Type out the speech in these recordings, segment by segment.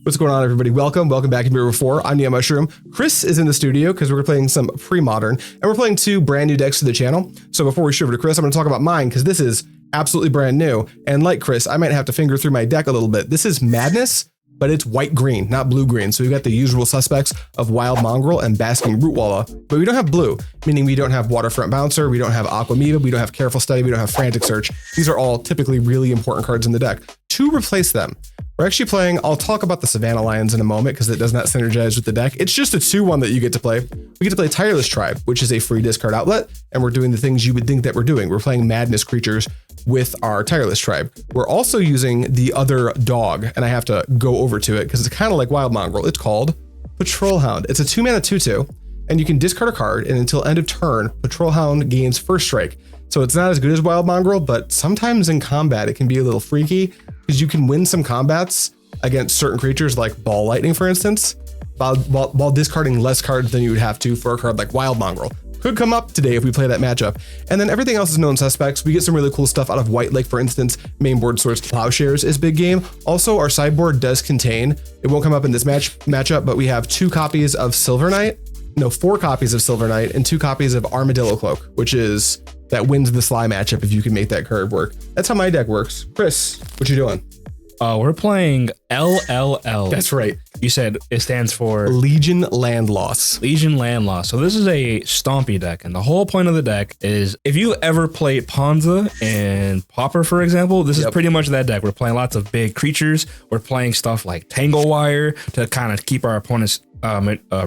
What's going on, everybody? Welcome back to Mirror 4. I'm NeonMushroom. Chris is in the studio because we're playing some Premodern, and we're playing two brand new decks to the channel. So before we shift over to Chris, I'm going to talk about mine because this is absolutely brand new. And like Chris, I might have to finger through my deck a little bit. This is Madness, but it's white-green, not blue-green. So we've got the usual suspects of Wild Mongrel and Basking Rootwalla, but we don't have blue, meaning we don't have Waterfront Bouncer, we don't have Aquamoeba, we don't have Careful Study, we don't have Frantic Search. These are all typically really important cards in the deck. To replace them, we're actually playing, I'll talk about the Savannah Lions in a moment because it does not synergize with the deck. It's just a 2-1 that you get to play. We get to play Tireless Tribe, which is a free discard outlet, and we're doing the things you would think that we're doing. We're playing Madness creatures with our Tireless Tribe. We're also using the other dog, and I have to go over to it because it's kind of like Wild Mongrel. It's called Patrol Hound. It's a 2-mana 2/2, and you can discard a card, and until end of turn, Patrol Hound gains first strike. So it's not as good as Wild Mongrel, but sometimes in combat it can be a little freaky because you can win some combats against certain creatures like Ball Lightning, for instance, while discarding less cards than you would have to for a card like Wild Mongrel. Could come up today if we play that matchup. And then everything else is known suspects. We get some really cool stuff out of White Lake, for instance. Main board source Plowshares is big game. Also, our sideboard does contain, it won't come up in this matchup, but we have 2 copies of Silver Knight, no, 4 copies of Silver Knight and 2 copies of Armadillo Cloak, which is that wins the Sly matchup if you can make that card work. That's how my deck works. Chris, what you doing? We're playing LLL. That's right. You said it stands for Legion Land Loss. Legion Land Loss. So this is a stompy deck, and the whole point of the deck is if you ever played Ponza and Pauper, for example, this is pretty much that deck. We're playing lots of big creatures. We're playing stuff like Tangle Wire to kind of keep our opponent's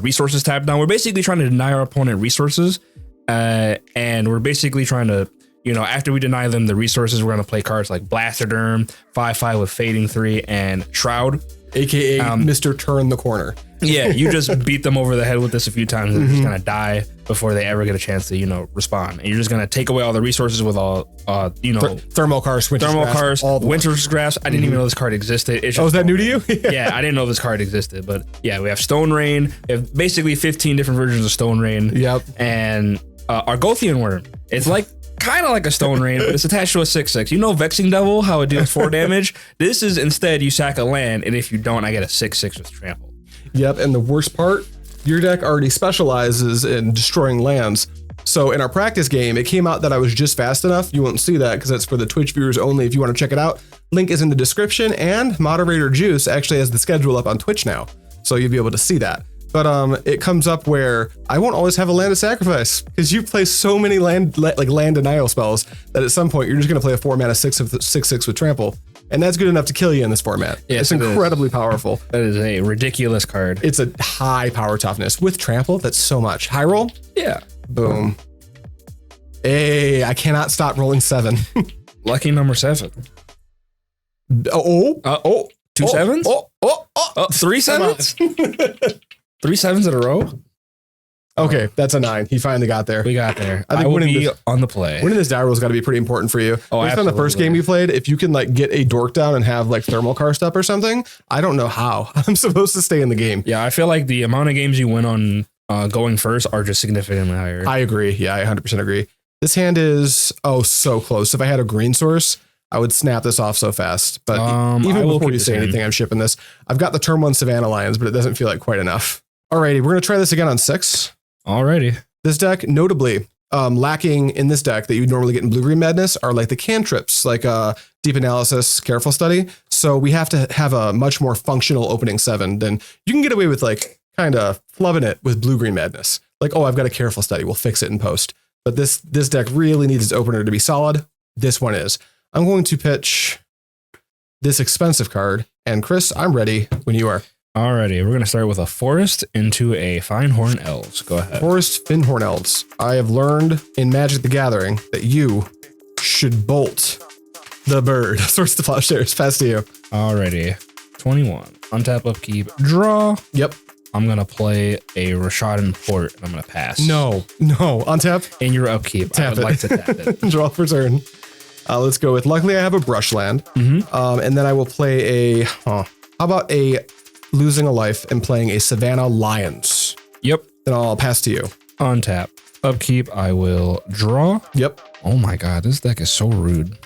resources tapped down. We're basically trying to deny our opponent resources, and we're basically trying to, you know, after we deny them the resources, we're going to play cards like Blastoderm, 5/5 with Fading 3, and Shroud. AKA Mr. Turn the Corner. Yeah, you just beat them over the head with this a few times and they're just going to die before they ever get a chance to, you know, respond. And you're just going to take away all the resources with all, you know... Thermal Cars, Winter's Grasp. I didn't even know this card existed. It's just, is that new to you? Yeah, I didn't know this card existed. But yeah, we have Stone Rain. We have basically 15 different versions of Stone Rain. Yep. And Argothian Wurm. It's like kind of like a Stone Rain, but it's attached to a 6/6. You know Vexing Devil, how it deals 4 damage? This is instead you sack a land, and if you don't, I get a 6/6 with Trample. Yep, and the worst part, your deck already specializes in destroying lands. So in our practice game, it came out that I was just fast enough. You won't see that because that's for the Twitch viewers only. If you want to check it out, link is in the description, and Moderator Juice actually has the schedule up on Twitch now. So you'll be able to see that. But it comes up where I won't always have a land of sacrifice because you play so many land denial spells that at some point you're just going to play a 4-mana 6/6 with Trample, and that's good enough to kill you in this format. Yes, it's incredibly powerful. That is a ridiculous card. It's a high power toughness with Trample. That's so much. High roll. Yeah. Boom. Hey, I cannot stop rolling 7. Lucky number 7. 2 7s. 3 7s. 3 7s in a row? Okay, that's a 9. He finally got there. We got there. I think winning this, on the play. Winning this die roll has got to be pretty important for you. Oh, based on the first game you played, if you can like get a dork down and have like thermal karst up or something, I don't know how I'm supposed to stay in the game. Yeah, I feel like the amount of games you win on going first are just significantly higher. I agree. Yeah, I 100% agree. This hand is so close. If I had a green source, I would snap this off so fast. But even before you say anything, I'm shipping this. I've got the turn 1 Savannah Lions, but it doesn't feel like quite enough. Alrighty, we're going to try this again on 6. Alrighty. This deck, notably, lacking in this deck that you would normally get in Blue-Green Madness are like the cantrips, like Deep Analysis, Careful Study. So we have to have a much more functional opening 7 than you can get away with, like kind of flubbing it with Blue-Green Madness. Like, oh, I've got a Careful Study. We'll fix it in post. But this deck really needs its opener to be solid. This one is. I'm going to pitch this expensive card. And Chris, I'm ready when you are. Alrighty, we're going to start with a Forest into a Fyndhorn Elves. Go ahead. Forest, Fyndhorn Elves. I have learned in Magic the Gathering that you should bolt the bird. Source the Plowshares. Pass to you. Alrighty. 21. Untap, upkeep, draw. Yep. I'm going to play a Rishadan Port, and I'm going to pass. No. Untap. In your upkeep. Tap I would like to tap it. Draw for turn. Let's go with, luckily I have a Brushland. And then I will play how about a losing a life and playing a Savannah Lions. Yep. Then I'll pass to you. Untap. Upkeep, I will draw. Yep. Oh my god, this deck is so rude.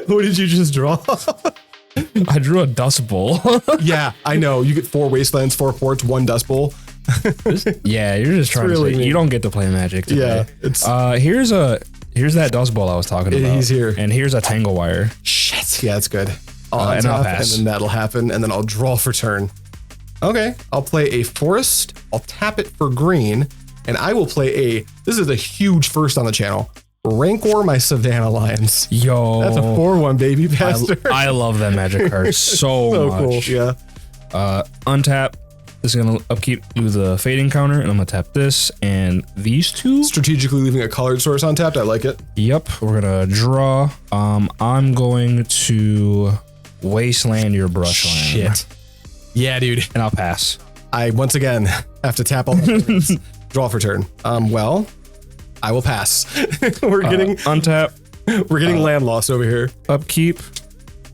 What did you just draw? I drew a Dust Bowl. Yeah, I know. You get 4 Wastelands, 4 Ports, 1 Dust Bowl. Yeah, you're just trying really to say mean. you don't get to play Magic today. Yeah, it's here's that Dust Bowl I was talking about. He's here. And here's a Tangle Wire. shit. Yeah, that's good. And I'll pass. And then that'll happen, and then I'll draw for turn. Okay, I'll play a Forest. I'll tap it for green, and I will play this is a huge first on the channel, Rancor my Savannah Lions. Yo. That's a 4/1, baby bastard. I love that Magic card so much. Cool, yeah. Untap. This is going to upkeep, do the fading counter, and I'm going to tap this and these two. Strategically leaving a colored source untapped, I like it. Yep, we're going to draw. I'm going to Wasteland your Brushland. Shit. Yeah, dude. And I'll pass. I, once again, have to tap all the draw for turn. Well, I will pass. We're getting untap. We're getting land loss over here. Upkeep.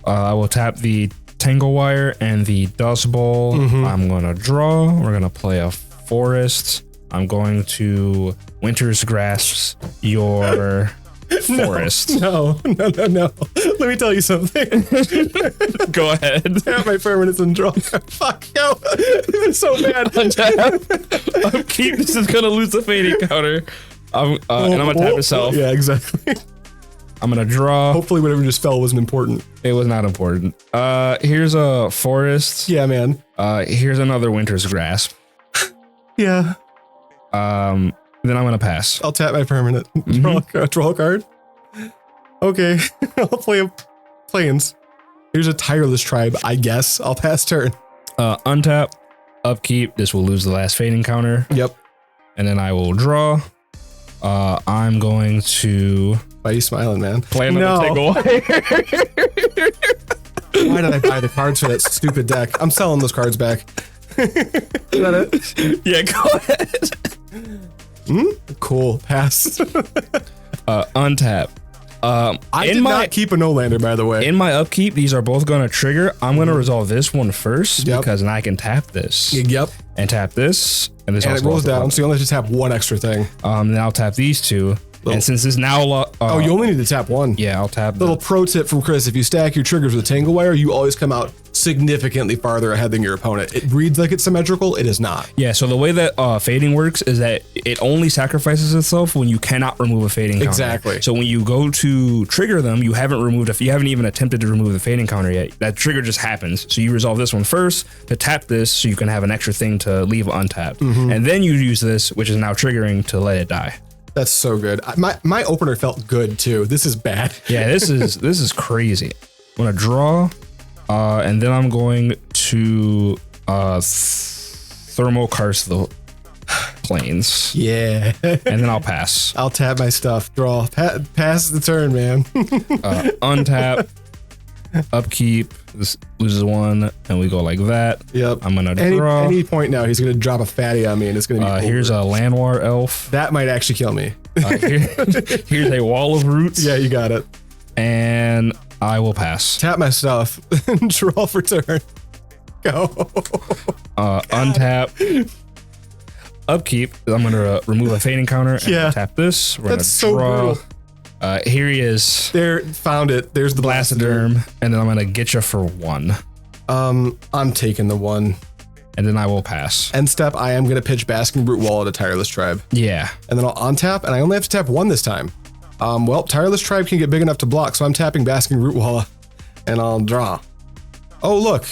I will tap the Tangle Wire and the Dust Bowl. I'm going to draw. We're going to play a Forest. I'm going to Winter's Grasp your Forest. No. Let me tell you something. Go ahead. Tap my permanents and draw. Fuck, yo. This is so bad. Upkeep. This is going to lose the fading counter. And I'm going to tap myself. Yeah, exactly. I'm going to draw. Hopefully whatever just fell wasn't important. It was not important. Here's a Forest. Yeah, man. Here's another Winter's Grasp. Yeah. Then I'm going to pass. I'll tap my permanent. Draw a card. Okay. I'll play a Plains. Here's a Tireless Tribe, I guess. I'll pass turn. Untap. Upkeep. This will lose the last fading counter. Yep. And then I will draw. I'm going to... Why are you smiling, man? Play another Tangle Wire. Why did I buy the cards for that stupid deck? I'm selling those cards back. Is that it? Yeah, go ahead. Cool. Pass. Untap. I did not keep a no-lander, by the way. In my upkeep, these are both going to trigger. I'm going to resolve this one first Yep. because then I can tap this. Yep. And tap this. And this And it also rolls down, so you only just tap one extra thing. Then I'll tap these two. And since this now... Oh, you only need to tap one. Yeah, I'll tap... Little pro tip from Chris, if you stack your triggers with a Tangle Wire, you always come out significantly farther ahead than your opponent. It reads like it's symmetrical, it is not. Yeah, so the way that fading works is that it only sacrifices itself when you cannot remove a fading counter. Exactly. So when you go to trigger them, you haven't even attempted to remove the fading counter yet. That trigger just happens. So you resolve this one first to tap this so you can have an extra thing to leave untapped. And then you use this, which is now triggering, to let it die. That's so good. My opener felt good too. This is bad. Yeah, this is crazy. I'm gonna draw, and then I'm going to thermokarst the plains. Yeah. And then I'll pass. I'll tap my stuff. Draw. Pass the turn, man. Untap. Upkeep. This loses one, and we go like that. Yep. I'm gonna draw. Any point now, he's gonna drop a fatty on me, and it's gonna be over. Here's a Llanowar Elf. That might actually kill me. Here's a Wall of Roots. Yeah, you got it. And I will pass. Tap my stuff. Draw for turn. Go. Untap. Upkeep. I'm gonna remove a fading counter. And tap this. We're That's gonna so draw. brutal. Here he is. There, found it. There's the Blastoderm, and then I'm gonna get you for one. I'm taking the one. And then I will pass. End step, I am gonna pitch Basking Rootwalla to Tireless Tribe. Yeah. And then I'll untap, and I only have to tap one this time. Well, Tireless Tribe can get big enough to block, so I'm tapping Basking Rootwalla, and I'll draw. Oh, look,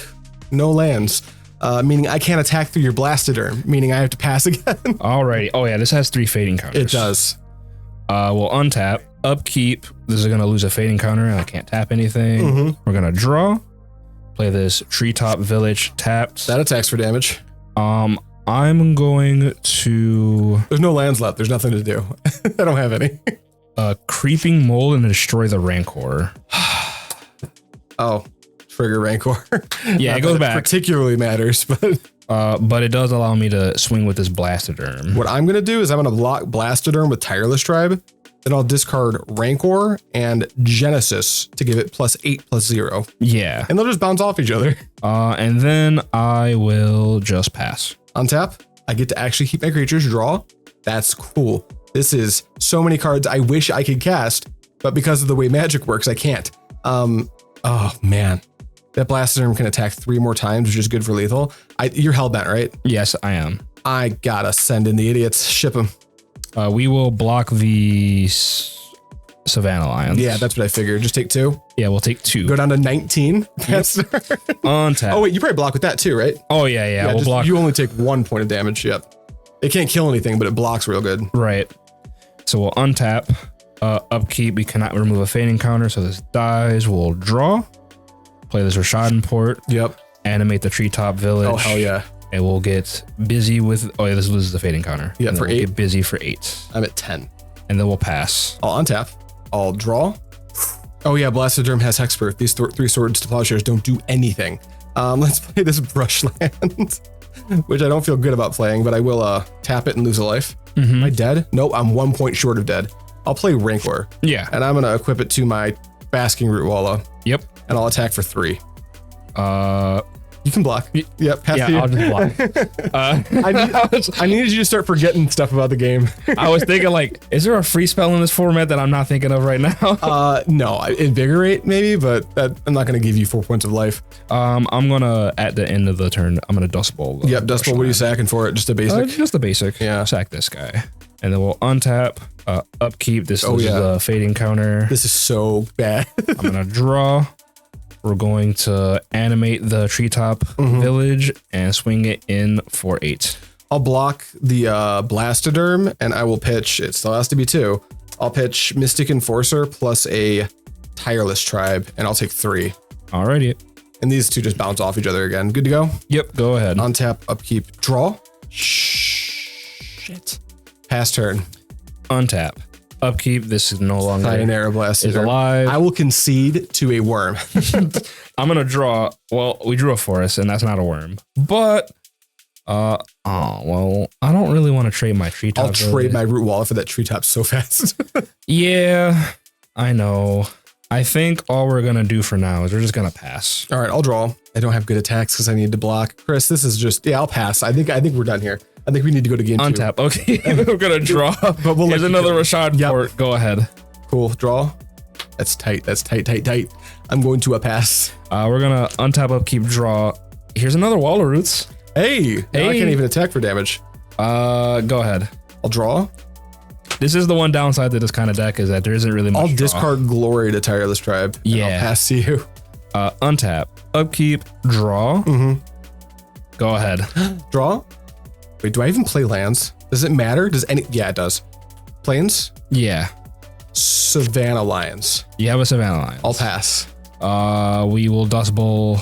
no lands. Meaning I can't attack through your Blastoderm, meaning I have to pass again. Alrighty. Oh yeah, this has 3 fading counters. It does. We'll untap. Upkeep. This is gonna lose a fading counter, and I can't tap anything. We're gonna draw. Play this Treetop Village tapped. That attacks for damage. I'm going to... There's no lands left. There's nothing to do. I don't have any. Creeping Mold and destroy the Rancor. Oh, trigger Rancor. Yeah, it goes back. Particularly matters, but it does allow me to swing with this Blastoderm. What I'm gonna do is I'm gonna block Blastoderm with Tireless Tribe. Then I'll discard Rancor and Genesis to give it +8/+0. Yeah. And they'll just bounce off each other. And then I will just pass. Untap. I get to actually keep my creatures draw. That's cool. This is so many cards I wish I could cast, but because of the way Magic works, I can't. Oh man. That Blastoderm can attack 3 more times, which is good for lethal. You're hellbent, right? Yes, I am. I gotta send in the idiots. Ship them. We will block the Savannah Lions. Yeah, that's what I figured. Just take 2. Yeah, we'll take 2. Go down to 19. On tap. Oh wait, you probably block with that too, right? Oh yeah. We'll block. You only take 1 point of damage. Yep. It can't kill anything, but it blocks real good. Right. So we'll untap. Upkeep. We cannot remove a fading counter, so this dies. We'll draw. Play this Rishadan Port. Yep. Animate the Treetop Village. Oh hell yeah. And we'll get busy with. Oh yeah, this loses the fading counter. Yeah, and for we'll 8. Get busy for 8. I'm at 10. And then we'll pass. I'll untap. I'll draw. Oh yeah, Blastoderm has Hexproof. These 3 swords to Plowshares don't do anything. Let's play this Brushland, which I don't feel good about playing, but I will tap it and lose a life. Am I dead? Nope, I'm 1 point short of dead. I'll play Rancor. Yeah. And I'm gonna equip it to my Basking Rootwalla. Yep. And I'll attack for 3. You can block. Yep. I'll just block. I needed you to start forgetting stuff about the game. I was thinking like, is there a free spell in this format that I'm not thinking of right now? No, Invigorate maybe, but I'm not going to give you 4 points of life. I'm gonna at the end of the turn, I'm gonna Dust Bowl. Yep, Dust Bowl. What are you sacking for it? Just a basic? Just a basic. Yeah. Sack this guy, and then we'll untap. Upkeep. This is the fading counter. This is so bad. I'm gonna draw. We're going to animate the Treetop Village and swing it in for 8. I'll block the Blastoderm, and I will pitch. It still has to be 2. I'll pitch Mystic Enforcer plus a Tireless Tribe, and I'll take 3. Alrighty. And these 2 just bounce off each other again. Good to go? Yep, go ahead. Untap, upkeep, draw. Shit. Pass turn. Untap. Upkeep. This is no longer Sayonara Blastoderm is alive. I will concede to a worm. I'm gonna draw. Well, we drew a forest, and that's not a worm. But well, I don't really want to trade my Treetop. I'll trade my Rootwalla for that Treetop so fast. Yeah, I know. I think all we're gonna do for now is we're just gonna pass. All right, I'll draw. I don't have good attacks because I need to block. Chris, this is just I'll pass. I think we're done here. I think we need to go to game 2. Untap. Okay, we're gonna draw. But Here's another Rishadan Port. Go ahead. Cool. Draw. That's tight. That's tight. I'm going to a pass. We're gonna untap, upkeep, draw. Here's another Waller Roots. Hey. I can't even attack for damage. Go ahead. I'll draw. This is the one downside to this kind of deck is that there isn't really much. I'll discard Glory to Tireless Tribe. Yeah. I'll pass to you. Untap, upkeep, draw. Go ahead. Draw. Wait, do I even play lands? Does it matter? Yeah, it does. Plains? Yeah. Savannah Lions. You have a Savannah Lions. I'll pass. We will Dust Bowl.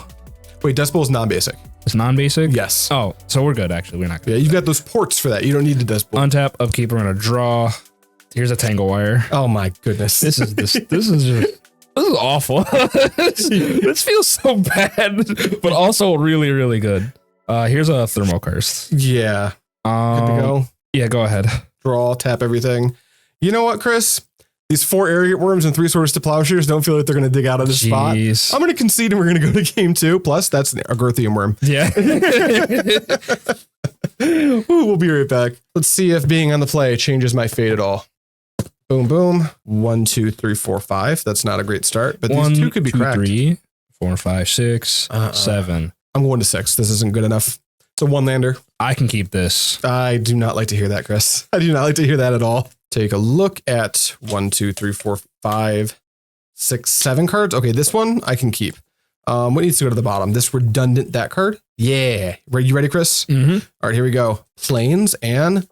Wait, Dust Bowl is non-basic. It's non-basic? Yes. Oh, so we're good actually. We're not good. Yeah, you've got those ports for that. You don't need the Dust Bowl. Untap, upkeep, we're gonna draw. Here's a Tangle Wire. Oh my goodness. This is awful. This feels so bad, but also really, really good. Here's a Thermal Curse. Yeah. Good to go. Yeah, go ahead. Draw, tap everything. You know what, Chris? These 4 Arrogant Wurms and 3 Swords to Plowshares don't feel like they're going to dig out of this spot. I'm going to concede and we're going to go to game 2. Plus, that's an Argothian Wurm. Yeah. Ooh, we'll be right back. Let's see if being on the play changes my fate at all. Boom, boom. 1, 2, 3, 4, 5. That's not a great start, but these 2 could be cracked. 3, 4, 5, 6, 7. I'm going to 6. This isn't good enough. It's a 1-lander. I can keep this. I do not like to hear that, Chris. I do not like to hear that at all. Take a look at 1, 2, 3, 4, 5, 6, 7 cards. Okay, this one I can keep. What needs to go to the bottom? This redundant that card? Yeah. You ready, Chris? Mm-hmm. All right, here we go. Plains and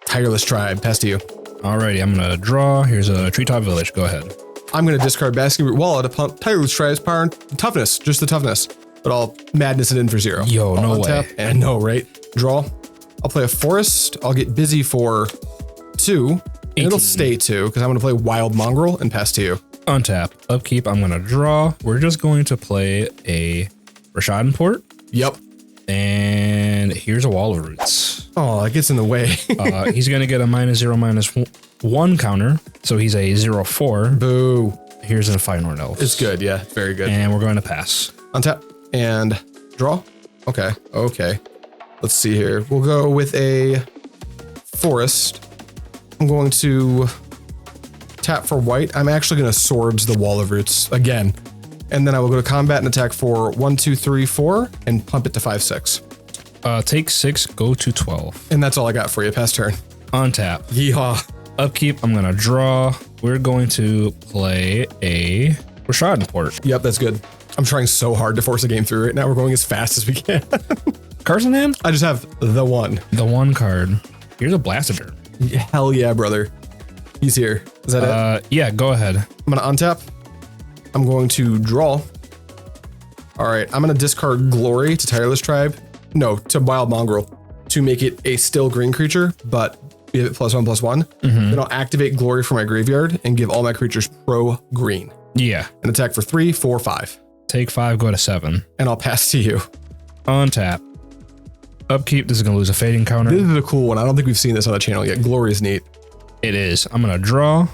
Tireless Tribe. Pass to you. Alrighty, I'm gonna draw. Here's a Treetop Village. Go ahead. I'm gonna discard Basking Rootwalla to pump Tireless Tribe's power and toughness, just the toughness. But I'll madness it in for 0. Yo, no way. And no, right? Draw. I'll play a forest. I'll get busy for 2. And it'll stay 2 because I'm gonna play Wild Mongrel and pass to you. Untap. Upkeep. I'm gonna draw. We're just going to play a Rishadan Port. Yep. And here's a Wall of Roots. Oh, that gets in the way. He's gonna get a -0/-1 counter, so he's a 0/4. Boo. Here's a Fyndhorn Elves. It's good, yeah, very good. And we're going to pass. Untap and draw. Okay. Let's see here. We'll go with a forest. I'm going to tap for white. I'm actually going to Swords the Wall of Roots again. And then I will go to combat and attack for 1, 2, 3, 4, and pump it to 5, 6. Take 6, go to 12. And that's all I got for you. Pass turn. Untap. Yeehaw. Upkeep, I'm gonna draw. We're going to play a Rishadan Port. Yep, that's good. I'm trying so hard to force a game through right now. We're going as fast as we can. Cards in hand? I just have the one. The one card. Here's a Blastoderm. Hell yeah, brother. He's here. Is that it? Yeah, go ahead. I'm gonna untap. I'm going to draw. All right, I'm gonna discard Glory to Tireless Tribe. No, to Wild Mongrel to make it a still green creature, but give it +1/+1. Then I'll activate Glory for my graveyard and give all my creatures pro green. Yeah. And attack for 3, 4, 5. Take 5, go to 7. And I'll pass to you. Untap. Upkeep, this is gonna lose a fading counter. This is a cool one. I don't think we've seen this on the channel yet. Glory is neat. It is. I'm gonna draw.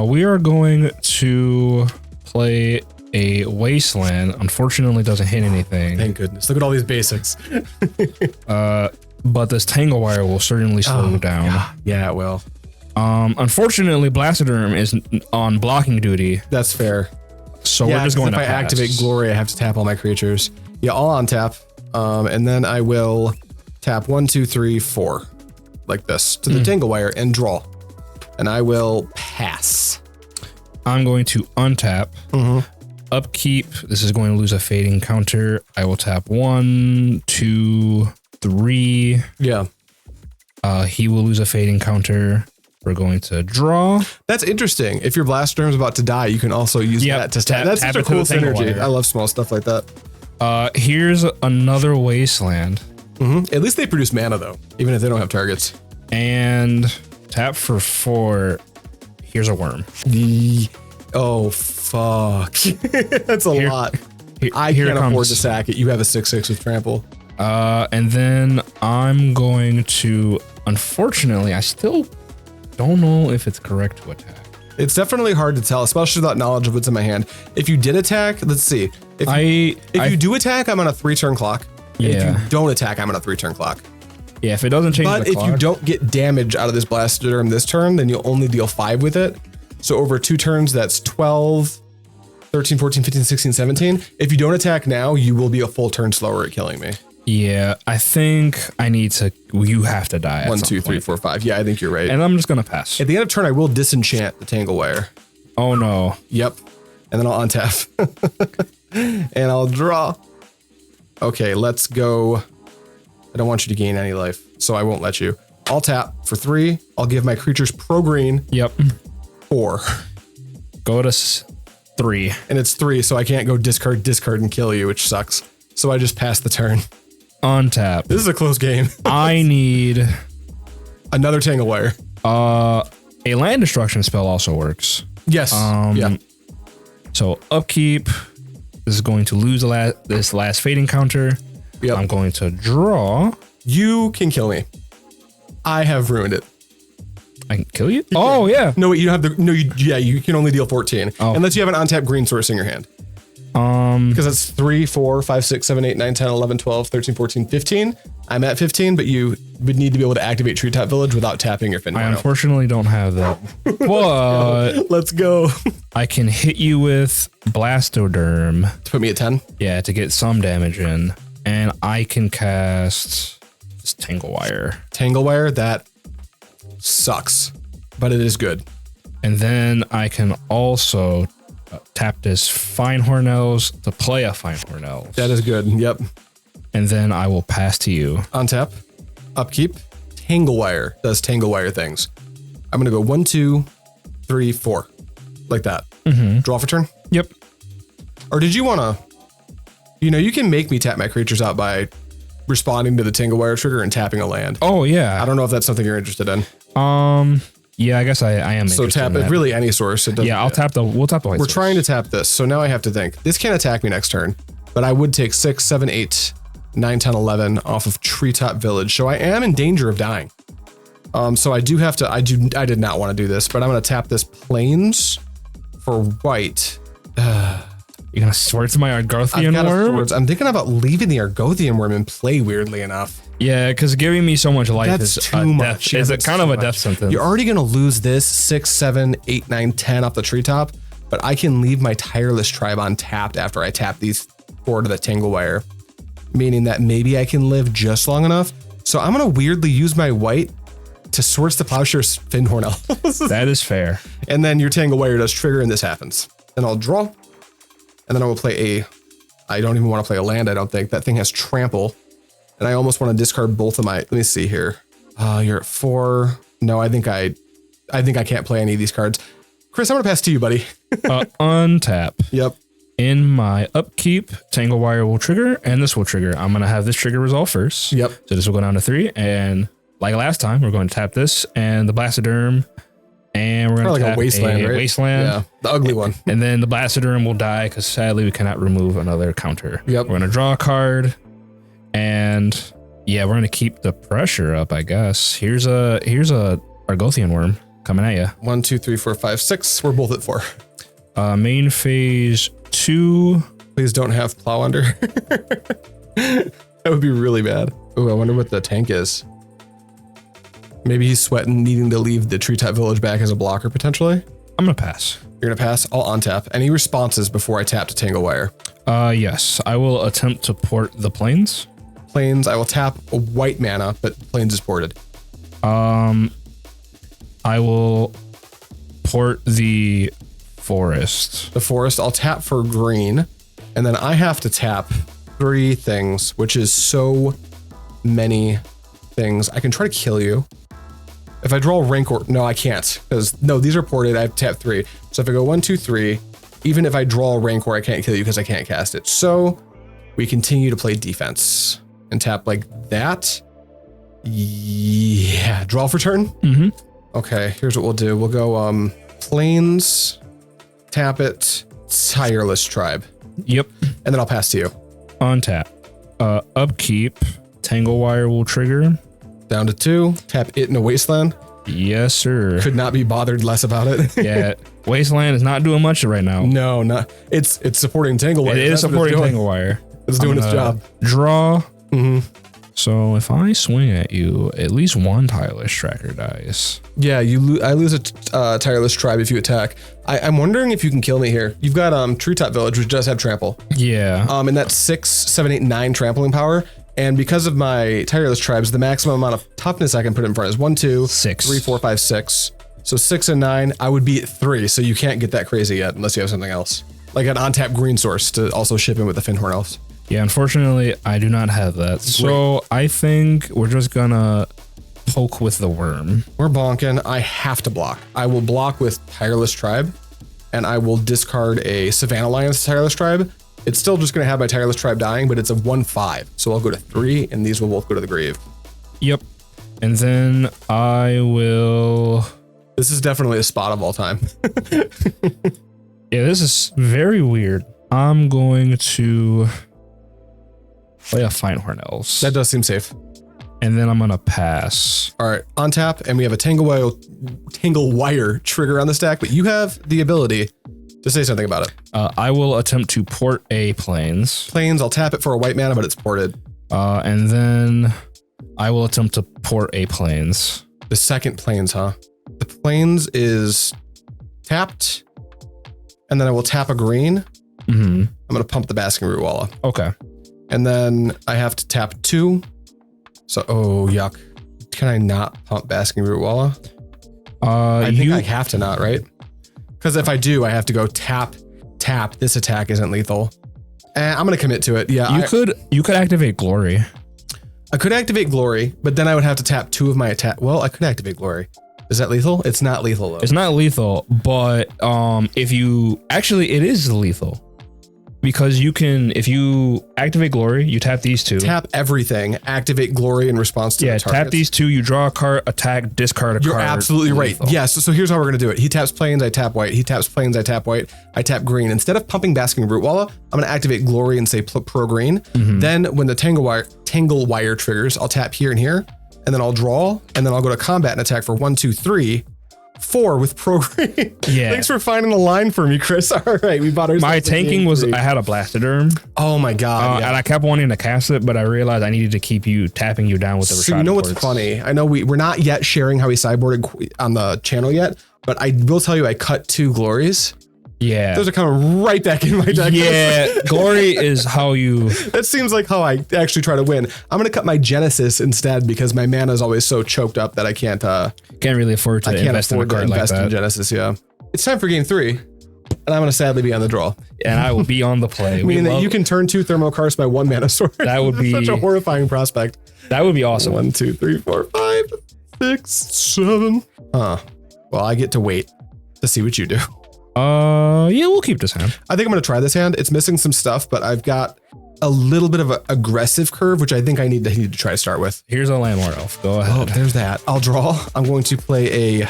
We are going to play a Wasteland. Unfortunately, doesn't hit anything. Thank goodness. Look at all these basics. But this Tangle Wire will certainly slow you down. Yeah, it will. Unfortunately, Blastoderm is on blocking duty, That's fair. so we're just going if to I pass. activate Glory, I have to tap all my creatures. Yeah, I'll untap. And then I will tap 1, 2, 3, 4. Like this. To the Tangle Wire and draw. And I will pass. I'm going to untap. Upkeep. This is going to lose a fading counter. I will tap 1, 2, 3. Yeah. He will lose a fading counter. We're going to draw. That's interesting. If your Blastoderm's about to die, you can also use Yep, that to tap. That's tap such a it to cool the Tangle synergy. Wire. I love small stuff like that. Here's another Wasteland. At least they produce mana though, even if they don't have targets. And tap for 4. Here's a worm. Oh, fuck. That's a lot. I here can't comes- afford to sack it. You have a 6/6 with trample. And then I'm going to, unfortunately, I still don't know if it's correct to attack. It's definitely hard to tell, especially without knowledge of what's in my hand. If you did attack, let's see. If you do attack, I'm on a 3-turn clock. And Yeah. If you don't attack, I'm on a 3-turn clock. Yeah, if it doesn't change But the if clock, you don't get damage out of this Blastoderm this turn, then you'll only deal 5 with it. So over 2 turns, that's 12, 13, 14, 15, 16, 17. If you don't attack now, you will be a full turn slower at killing me. yeah, I think I need to, you have to die. 1, 2, 3, 4, 5. Yeah, I think you're right. And I'm just going to pass. At the end of turn, I will disenchant the Tangle Wire. Oh no. Yep. And then I'll untap. And I'll draw. Okay, let's go. I don't want you to gain any life, so I won't let you. I'll tap for 3. I'll give my creatures pro green Yep. 4. Go to 3. And it's 3, so I can't go discard, and kill you, which sucks. So I just pass the turn. Untap. This is a close game. I need Another Tangle Wire. a land destruction spell also works. Yes. Yeah. So upkeep. This is going to lose this last fading counter. Yep. I'm going to draw. You can kill me. I have ruined it. I can kill you? Oh, yeah. No, wait, you don't have the. No, you can only deal 14. Unless you have an untapped green source in your hand. Because that's 3, 4, 5, 6, 7, 8, 9, 10, 11, 12, 13, 14, 15. I'm at 15, but you would need to be able to activate Treetop Village without tapping your Fyndhorn I Elf. unfortunately don't have that. But Let's go. I can hit you with Blastoderm. To put me at 10. Yeah, to get some damage in. And I can cast this Tangle Wire. Tangle Wire, that sucks, but it is good. And then I can also tap this Fyndhorn Elves to play a Fyndhorn Elves. That is good. Yep. And then I will pass to you. Untap, upkeep, Tangle Wire does Tangle Wire things. I'm going to go 1, 2, 3, 4. Like that. Draw for turn? Yep. Or did you want to... you can make me tap my creatures out by responding to the Tangle Wire trigger and tapping a land. Oh, yeah. I don't know if that's something you're interested in. Yeah, I guess I am. So tap it, really any source. It doesn't, Yeah, we'll tap the white We're source. trying to tap this. So now I have to think. This can't attack me next turn, but I would take 6, 7, 8, 9, 10, 11 off of Treetop Village. So I am in danger of dying. So I do have to, I did not want to do this, but I'm going to tap this Plains for white. You're going to sword to my Argothian I've got a Wurm? swords. I'm thinking about leaving the Argothian Wurm in play, weirdly enough. Yeah, because giving me so much life That's is too much. Death, Yeah, is that's kind too of a much. death sentence. You're already going to lose this 6, 7, 8, 9, 10 off the treetop. but I can leave my Tireless Tribe untapped after I tap these 4 to the Tangle Wire, meaning that maybe I can live just long enough. So I'm going to weirdly use my white to source the Plowshares Fyndhorn Elves. That is fair. And then your Tangle Wire does trigger and this happens. And I'll draw. And then I will play a, I don't even want to play a land, I don't think. That thing has trample. And I almost want to discard both of my, let me see here. You're at 4. No, I think I can't play any of these cards. Chris, I'm going to pass to you, buddy. Untap. Yep. In my upkeep, Tangle Wire will trigger and this will trigger. I'm going to have this trigger resolve first. Yep. So this will go down to 3. And like last time, we're going to tap this and the Blastoderm. And we're going to tap a Wasteland, right? Wasteland. Yeah, the ugly one. And then the Blastoderm will die because sadly we cannot remove another counter. Yep. We're going to draw a card. And yeah, we're going to keep the pressure up, I guess. Here's a Argothian Wurm coming at you. 1, 2, 3, 4, 5, 6. We're both at 4. Main phase 2. Please don't have Plow Under. That would be really bad. Ooh, I wonder what the tank is. Maybe he's sweating, needing to leave the Treetop Village back as a blocker potentially. I'm going to pass. You're going to pass? I'll untap. Any responses before I tap to Tangle Wire? Yes, I will attempt to port the plains. Plains, I will tap a white mana, but Plains is ported. I will port the forest. The forest, I'll tap for green, and then I have to tap 3 things, which is so many things. I can try to kill you. If I draw Rancor, no, I can't, because no, these are ported. I have to tap 3. So if I go 1, 2, 3, even if I draw Rancor, I can't kill you because I can't cast it. So we continue to play defense and tap like that. Yeah, draw for turn. Mm-hmm. Okay, here's what we'll do. We'll go Plains, tap it, Tireless Tribe. Yep. And then I'll pass to you. On tap. Upkeep, Tangle Wire will trigger. Down to 2, tap it in a Wasteland. Yes, sir. Could not be bothered less about it. Yeah, Wasteland is not doing much right now. No, not. It's supporting Tangle Wire. It is supporting Tangle Wire. It's doing its job. Draw. Mm-hmm. So if I swing at you, at least 1 Tireless Tracker dies. Yeah, I lose a Tireless Tribe if you attack. I'm wondering if you can kill me here. You've got Treetop Village, which does have trample. Yeah. And that's 6, 7, 8, 9 trampling power. And because of my Tireless Tribes, the maximum amount of toughness I can put in front is 1, 2, 6, 3, 4, 5, 6. So 6 and 9, I would be at 3. So you can't get that crazy yet unless you have something else, like an on-tap green source to also ship in with the Fyndhorn Elves. Yeah, unfortunately, I do not have that. So I think we're just gonna poke with the worm. We're bonking. I have to block. I will block with Tireless Tribe, and I will discard a Savannah Lions Tireless Tribe. It's still just going to have my Tireless Tribe dying, but it's a 1/5. So I'll go to 3, and these will both go to the grave. Yep. And then I will... This is definitely a spot of all time. Yeah, this is very weird. I'm going to play a Fyndhorn Elves. That does seem safe. And then I'm going to pass. All right, on tap, and we have a Tangle Wire trigger on the stack, but you have the ability to say something about it. I will attempt to port a Plains. Plains, I'll tap it for a white mana, but it's ported. And then I will attempt to port a Plains. The second Plains, huh? The Plains is tapped, and then I will tap a green. Mm-hmm. I'm going to pump the Basking Rootwalla. Okay. And then I have to tap 2. So, oh, yuck. Can I not pump Basking Rootwalla? I think I have to not, right? Because if I do, I have to go tap. This attack isn't lethal. I'm going to commit to it. Yeah, you could activate Glory. I could activate Glory, but then I would have to tap 2 of my attack. Well, I could activate Glory. Is that lethal? It's not lethal, though. It's not lethal, but if you... Actually, it is lethal. Because you can... If you activate Glory, you tap these 2. Tap everything. Activate Glory in response to the targets. Tap these 2. You draw a card, attack, discard a card. You're absolutely right. Yes. So here's how we're going to do it. He taps Plains, I tap white. He taps Plains, I tap white. I tap green. Instead of pumping Basking Rootwalla, I'm going to activate Glory and say pro green. Mm-hmm. Then when the Tangle Wire triggers, I'll tap here and here. And then I'll draw. And then I'll go to combat and attack for 1, 2, 3, 4 with pro green. Yeah. Thanks for finding a line for me, Chris. All right. We bought ourselves. My tanking was... I had a Blastoderm. Oh my God. Yeah. And I kept wanting to cast it, but I realized I needed to keep tapping you down with the Rishadan So you know what's ports. funny? I know we're not yet sharing how we sideboarded on the channel yet, but I will tell you I cut 2 glories. Yeah. Those are coming right back in my deck. Yeah, glory is how you... That seems like how I actually try to win. I'm going to cut my Genesis instead because my mana is always so choked up that I can't really afford to invest in a card like that. In Genesis, yeah. It's time for game 3, and I'm going to sadly be on the draw. And I will be on the play. Meaning that you can turn 2 Thermal Karst by 1 mana sword. That would be... such a horrifying prospect. That would be awesome. 1, 2, 3, 4, 5, 6, 7. Well, I get to wait to see what you do. Yeah, we'll keep this hand. I think I'm going to try this hand. It's missing some stuff, but I've got a little bit of an aggressive curve, which I think I need to try to start with. Here's a Llanowar Elf. Go ahead. Oh, there's that. I'll draw. I'm going to play a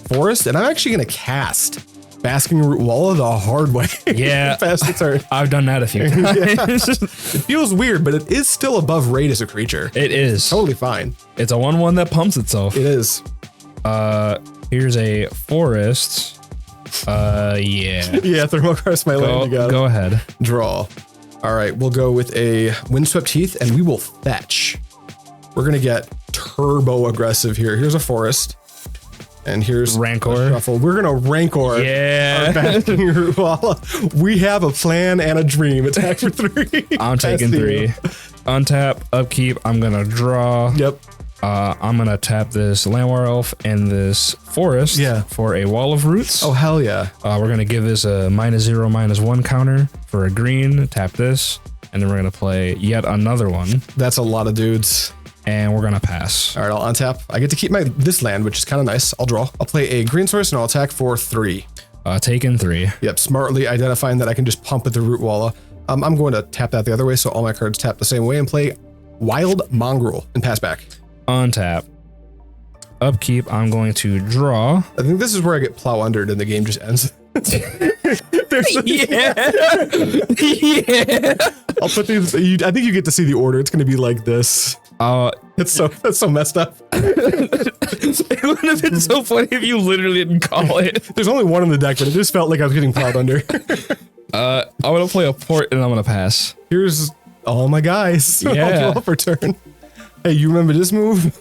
forest, and I'm actually going to cast Basking Rootwalla the hard way. Yeah. Fast turn. I've done that a few times. It feels weird, but it is still above rate as a creature. It is. Totally fine. It's a 1/1 that pumps itself. It is. Here's a forest. Yeah. Yeah, Thermal Karst my land. You got go ahead. Draw. All right, we'll go with a Windswept Heath, and we will fetch. We're going to get turbo aggressive here. Here's a forest. And here's Rancor. Shuffle. We're going to Rancor. Yeah. Our Basking Rootwalla. We have a plan and a dream. Attack for 3. I'm taking 3. Untap, upkeep. I'm going to draw. Yep. I'm going to tap this Llanowar Elf and this forest for a Wall of Roots. Oh, hell yeah. We're going to give this a -0/-1 counter for a green. Tap this. And then we're going to play yet another one. That's a lot of dudes. And we're going to pass. All right, I'll untap. I get to keep this land, which is kind of nice. I'll draw. I'll play a green source, and I'll attack for 3. Taking 3. Yep, smartly identifying that I can just pump with the Rootwalla. I'm going to tap that the other way, so all my cards tap the same way, and play Wild Mongrel and pass back. Untap. Upkeep, I'm going to draw. I think this is where I get Plow Under, and the game just ends. Yeah. I'll put these. I think you get to see the order. It's going to be like this. That's so messed up. It would have been so funny if you literally didn't call it. There's only one in the deck, but it just felt like I was getting Plowed Under. I'm going to play a port and I'm going to pass. Here's all my guys. Yeah. I'll draw for turn. Hey, you remember this move?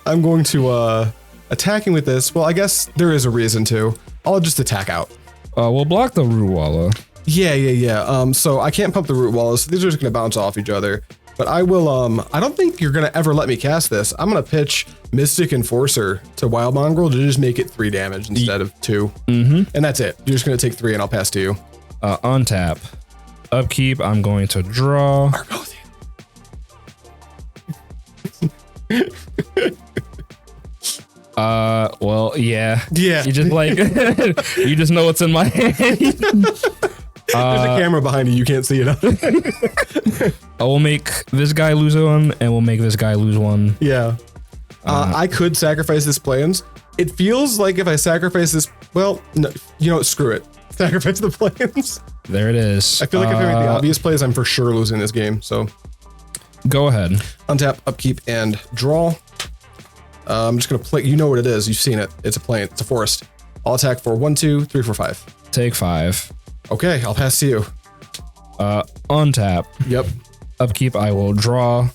I'm going to attacking with this. Well, I guess there is a reason to. I'll just attack out. We'll block the Rootwalla. Yeah. So I can't pump the Rootwalla, so these are just going to bounce off each other. But I will, I don't think you're going to ever let me cast this. I'm going to pitch Mystic Enforcer to Wild Mongrel to just make it 3 damage instead of 2. And that's it. You're just going to take 3 and I'll pass to you. Untap. Upkeep, I'm going to draw. Argothian. Well, yeah. Yeah. You just like, you just know what's in my hand. There's a camera behind you. You can't see it. I will make this guy lose 1 and we'll make this guy lose 1. Yeah. I could sacrifice this plans. It feels like if I sacrifice this, well, no, you know what? Screw it. Sacrifice the plans. There it is. I feel like if I make the obvious plays, I'm for sure losing this game. So go ahead. Untap, upkeep, and draw. I'm just going to play. You know what it is. You've seen it. It's a plant. It's a forest. I'll attack for 1, 2, 3, 4, 5. Take 5. Okay, I'll pass to you. Untap. Yep. Upkeep, I will draw.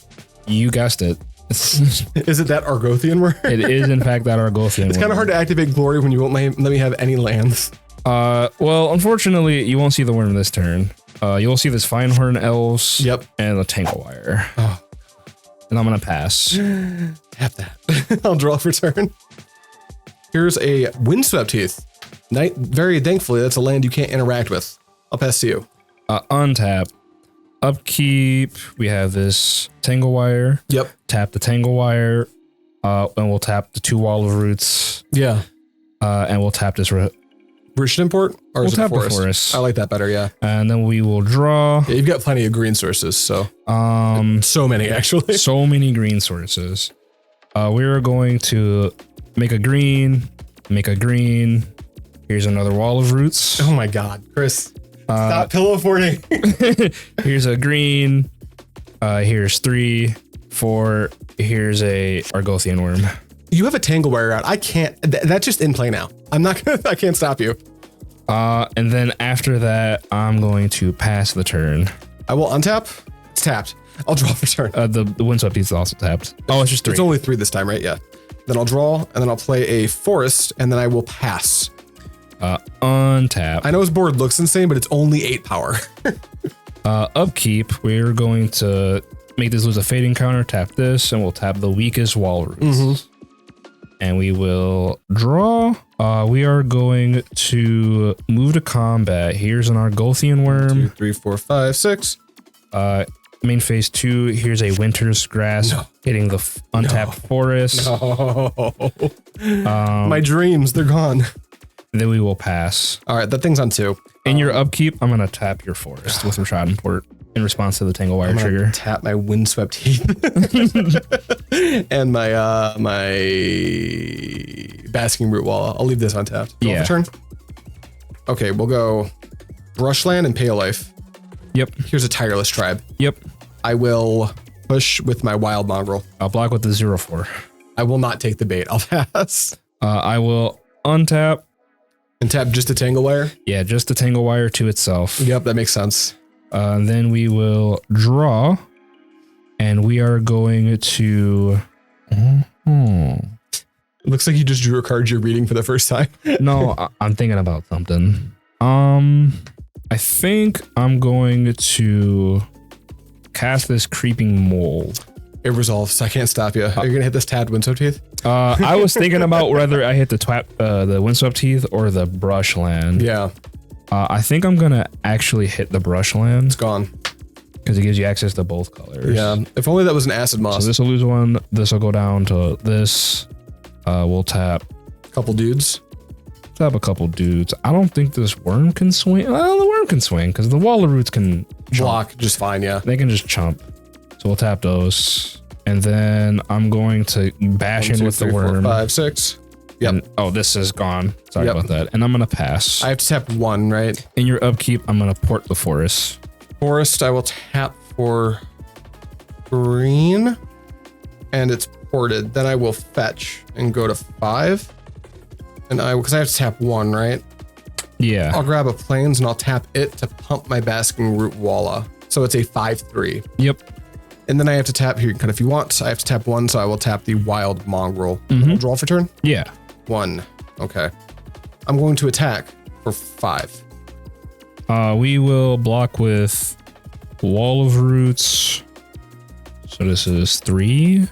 You guessed it. Is it that Argothian Wurm? It is, in fact, that Argothian Wurm. It's kind of hard to activate Glory when you won't let me have any lands. Well, unfortunately, you won't see the worm this turn. You'll see this Fyndhorn Elves. Yep. And the Tangle Wire. Oh. And I'm going to pass. Tap that. I'll draw for turn. Here's a Windswept Heath. Very thankfully, that's a land you can't interact with. I'll pass to you. Untap. Upkeep. We have this Tangle Wire. Yep. Tap the Tangle Wire. And we'll tap the 2 Wall of Roots. Yeah. And we'll tap this. Rishadan Port? Or We'll is it tap forest? the forest. I like that better, yeah. And then we will draw. Yeah, you've got plenty of green sources, so. So many, actually. So many green sources. We're going to make a green. Here's another Wall of Roots. Oh my God, Chris. Stop pillow forting. Here's a green. Here's 3, 4. Here's a Argothian Wurm. You have a Tangle Wire out. I can't. That's just in play now. I'm not gonna. I can't stop you. And then after that, I'm going to pass the turn. I will untap. It's tapped. I'll draw for turn. The Windswept Heath is also tapped. Oh, it's just 3. It's only 3 this time, right? Yeah. Then I'll draw, and then I'll play a forest, and then I will pass. Untap. I know his board looks insane, but it's only 8 power. Upkeep, we're going to make this lose a fading counter, tap this, and we'll tap the weakest wall roots. And we will draw. We are going to move to combat. Here's an Argothian Wurm. 2, 3, 4, 5, 6. Main phase 2, here's a Winter's Grass hitting the untapped forest. My dreams, they're gone. Then we will pass. All right, that thing's on 2. In your upkeep, I'm going to tap your forest with Rishadan Port in response to the Tangle Wire trigger. Tap my Windswept Heath. And my Basking Rootwalla. I'll leave this untapped. Draw for turn. Okay, we'll go Brushland and Pale Life. Yep. Here's a Tireless Tribe. Yep. I will push with my Wild Mongrel. I'll block with the 0/4. I will not take the bait. I'll pass. I will untap. And tap just a Tangle Wire? Yeah, just the Tangle Wire to itself. Yep, that makes sense. Then we will draw. And we are going to... It looks like you just drew a card you're reading for the first time. No, I'm thinking about something. I think I'm going to cast this Creeping Mold. It resolves. I can't stop you. Are you gonna hit this tabbed Windswept Heath? I was thinking about whether I hit the Windswept Heath or the Brushland. Yeah. I think I'm gonna actually hit the Brushland. It's gone. Because it gives you access to both colors. Yeah. If only that was an Acid Moss. So this will lose 1. This will go down to this. We'll tap. Couple dudes. Tap a couple dudes. I don't think this worm can swing. Well, the worm can swing because the Walla roots can block just fine. Yeah. They can just chump. So we'll tap those. And then I'm going to bash 1, 2, in with 3, the worm. 4, 5, 6. Yep. And, oh, this is gone. Sorry about that. And I'm going to pass. I have to tap 1, right? In your upkeep, I'm going to port the forest. Forest, I will tap for green. And it's ported. Then I will fetch and go to 5. And because I have to tap 1, right? Yeah. I'll grab a Plains and I'll tap it to pump my Basking Rootwalla. So it's a 5/3. Yep. And then I have to tap here. You can cut if you want. I have to tap 1, so I will tap the Wild Mongrel. I'll draw for turn. Yeah. 1. Okay. I'm going to attack for 5. We will block with Wall of Roots. So this is 3.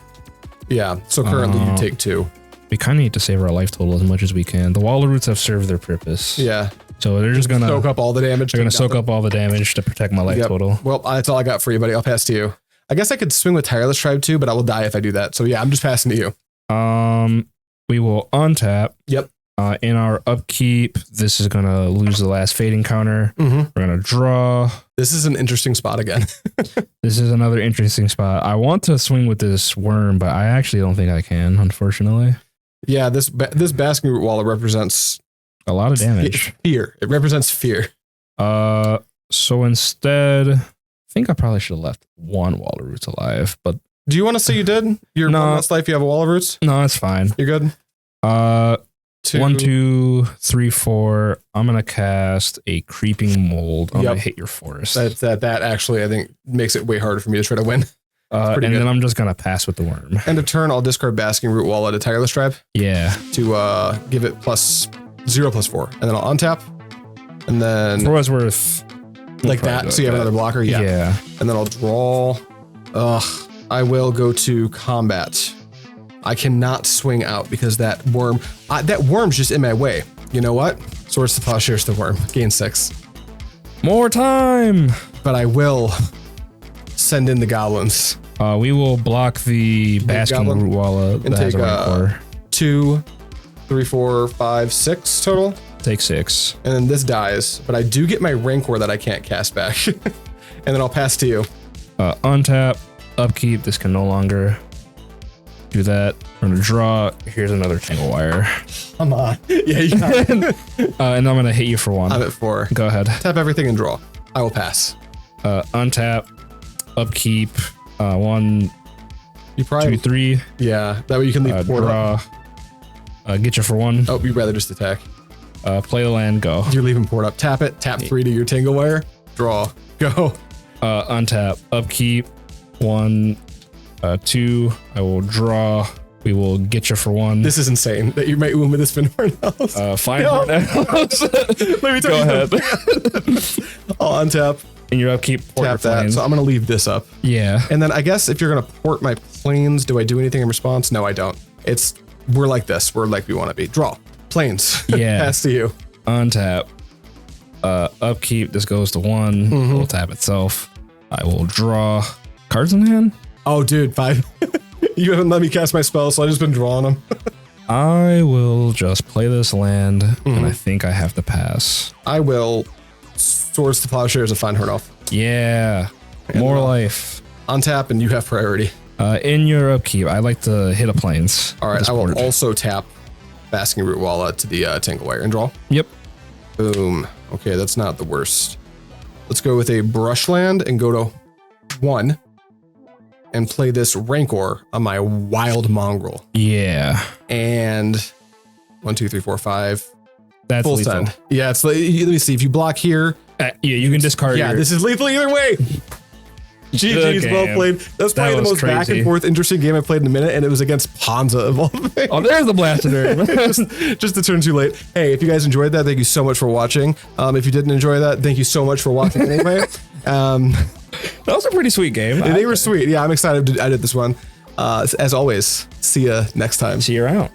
Yeah. So currently you take 2. We kind of need to save our life total as much as we can. The Wall of Roots have served their purpose. Yeah. So they're just gonna soak up all the damage. They're gonna soak up all the damage to protect my life total. Well, that's all I got for you, buddy. I'll pass to you. I guess I could swing with Tireless Tribe too, but I will die if I do that. So yeah, I'm just passing to you. We will untap. Yep. In our upkeep, this is gonna lose the last fading counter. We're gonna draw. This is an interesting spot again. This is another interesting spot. I want to swing with this worm, but I actually don't think I can, unfortunately. Yeah, this Basking Rootwalla represents a lot of damage. Fear. It represents fear. So instead, I think I probably should have left 1 Wall of Roots alive, but do you want to say you did? Your one last life, you have a Wall of Roots? No, it's fine. You're good? 1, 2, 3, 4. I'm gonna cast a Creeping Mold. I'm gonna hit your forest. That actually I think makes it way harder for me to try to win. And then I'm just gonna pass with the worm. End of turn, I'll discard Basking Rootwalla to Tireless Tribe. Yeah. To give it +0/+4. And then I'll untap. And then for what's worth. Like that. So you have another blocker? Yeah. And then I'll draw. I will go to combat. I cannot swing out because that worm's just in my way. You know what? Swords to Plowshares the worm. Gain 6. More time. But I will send in the goblins. We will block the Basking Rootwalla and take 2, 3, 4, 5, 6 total. Take 6. And then this dies, but I do get my Rancor that I can't cast back. And then I'll pass to you. Untap, upkeep. This can no longer do that. We're gonna draw. Here's another Tangle Wire. Come on. Yeah, you got it. And I'm gonna hit you for 1. I'm at 4. Go ahead. Tap everything and draw. I will pass. Untap, upkeep. 1, you probably 2, 3. Yeah, that way you can leave draw. Get you for 1. Oh, you'd rather just attack. Play the land, go. You're leaving port up. Tap it. Tap 3 to your Tangle Wire. Draw. Go. Untap. Upkeep. 1, 2. I will draw. We will get you for one. This is insane that you might win with this Fyndhorn Elves. Fyndhorn Elves. Let me tell Go you ahead. I'll untap. In your upkeep, port Tap your that. planes. So I'm going to leave this up. Yeah. And then I guess if you're going to port my planes, do I do anything in response? No, I don't. We're like this. We're like we want to be. Draw. Planes. Yeah. Pass to you. Untap. Upkeep. This goes to 1. We'll tap itself. I will draw cards in hand. Oh, dude. 5. You haven't let me cast my spell, so I've just been drawing them. I will just play this land, and I think I have to pass. I will Swords to Plowshares and Fyndhorn Elf. Yeah. More life. Untap, and you have priority. In your upkeep, I like to hit a planes. All right, I will also tap Basking Rootwalla to the Tangle Wire and draw. Yep. Boom. Okay, that's not the worst. Let's go with a Brushland and go to 1 and play this Rancor on my Wild Mongrel. Yeah. And 1, 2, 3, 4, 5. That's full lethal. send. Yeah, it's let me see. If you block here. Yeah, you can discard. Yeah, this is lethal either way. GG's, well played. That's probably the most crazy. back and forth interesting game I've played in a minute, and it was against Ponza of all things. Oh, there's the Blastoderm. just a turn too late. Hey, if you guys enjoyed that, thank you so much for watching. If you didn't enjoy that, thank you so much for watching anyway. That was a pretty sweet game. They were sweet. Yeah, I'm excited to edit this one. As always, see ya next time. See you around.